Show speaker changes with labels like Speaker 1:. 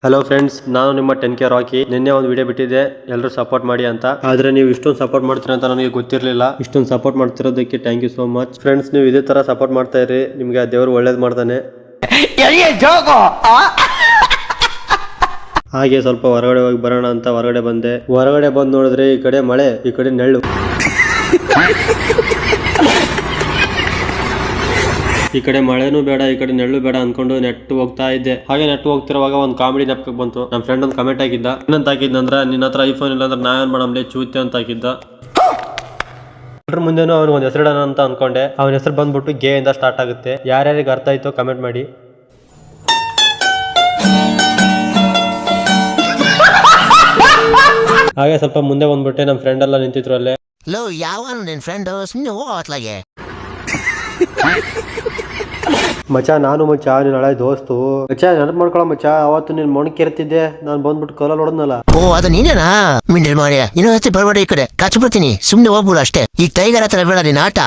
Speaker 1: Hello friends, ನಾನು ನಿಮ್ಮ 10K rakhi. ನಿನ್ನೆ ಒಂದು ವಿಡಿಯೋ ಬಿಟ್ಟಿದ್ದೆ, ಎಲ್ಲರೂ ಸಪೋರ್ಟ್ ಮಾಡಿ ಅಂತ. ಆದ್ರೆ ನೀವು ಇಷ್ಟೊಂದು ಸಪೋರ್ಟ್ ಮಾಡ್ತೀರಾ ಅಂತ ನನಗೆ ಗೊತ್ತಿರಲಿಲ್ಲ. ಇಷ್ಟೊಂದು ಸಪೋರ್ಟ್ ಮಾಡ್ತಿರೋದಕ್ಕೆ thank you so much friends. ನೀವು ಇದೇ ತರ ಸಪೋರ್ಟ್ ಮಾಡ್ತಾ ಇರಿ, ನಿಮ್ಗೆ ಆ ದೇವರು ಒಳ್ಳೇದು ಮಾಡ್ತಾನೆ. ಹಾಗೆ ಸ್ವಲ್ಪ ಹೊರಗಡೆ ಹೋಗಿ ಬರೋಣ ಅಂತ ಹೊರಗಡೆ ಬಂದೆ. ಹೊರಗಡೆ ಬಂದು ನೋಡಿದ್ರೆ ಈ ಕಡೆ ಮಳೆ, ಈ ಕಡೆ ನೆರಳು. ಈ ಕಡೆ ಮಳೆನೂ ಬೇಡ, ಈ ಕಡೆ ನೆರಳು ಬೇಡ ಅನ್ಕೊಂಡು ನೆಟ್ಟು ಹೋಗ್ತಾ ಇದ್ದೆ. ಹಾಗೆ ನೆಟ್ಟು ಹೋಗ್ತಿರುವಾಗ ಒಂದು ಕಾಮಿಡಿ ನೆಪಕ್ಕೆ ಬಂತು. ನಮ್ಮ ಫ್ರೆಂಡ್ ಒಂದು ಕಮೆಂಟ್ ಹಾಕಿದ್ದ. ಏನಂತ ಹಾಕಿದ್ನಂದ್ರ, ನಿನ್ನ ಹತ್ರ ಐಫೋನ್ ಇಲ್ಲ ಅಂದ್ರೆ ನಾವೇನ್ ಮಾಡಮ್ಲೆ ಚೂತೆ ಅಂತ ಹಾಕಿದ್ದ. ಅದ್ರ ಮುಂದೆನೂ ಅವ್ನಿಗೆ ಒಂದು ಹೆಸರಿಡೋಣ ಅಂತ ಅನ್ಕೊಂಡೆ. ಅವನ ಹೆಸರು ಬಂದ್ಬಿಟ್ಟು ಗೆ ಇಂದ ಸ್ಟಾರ್ಟ್ ಆಗುತ್ತೆ. ಯಾರ್ಯಾರಿಗೆ ಅರ್ಥ ಆಯ್ತು ಕಮೆಂಟ್ ಮಾಡಿ. ಹಾಗೆ ಸ್ವಲ್ಪ ಮುಂದೆ ಬಂದ್ಬಿಟ್ಟೆ. ನಮ್ಮ ಫ್ರೆಂಡ್ ಎಲ್ಲ ನಿಂತಿದ್ರು ಅಲ್ಲೇ.
Speaker 2: ಲೋ, ಯಾವ ನಿನ್ ಫ್ರೆಂಡ್ ಸುಮ್ಮನೆ ಹೋಗ್ಲಾಗೆ
Speaker 1: ಮಚ್ಚ, ನಾನು ಮಚ್ಚ ನೀನ್ ಹಳೆ ದೋಸ್ತು ಮಚ್ಚ. ನೆನಪು ಮಾಡ್ಕೊಳ ಮಚ್ಚ, ಅವತ್ತು ನೀನ್ ಮೊಣಕೆ ಇರ್ತಿದ್ದೆ, ನಾನು ಬಂದ್ಬಿಟ್ಟು ಕಲಲ್ಲಿ ಹೊಡೆದ್ನಲ್ಲ.
Speaker 2: ಓ, ಅದು ನೀನೇನಾ? ಮಿಂಡಲ್ ಮಾಡಿ ಇನ್ನೊಂದ್ಸತಿ ಬರಬೇಡ, ಈ ಕಡೆ ಕಾಚು ಬಿಡ್ತೀನಿ. ಸುಮ್ನೆ ಹೋಗ್ಬಿಡು ಅಷ್ಟೇ. ಈ ಟೈಗರ್ ಹತ್ರ ಬೇಡ ನಿನ್ನ ಆಟ.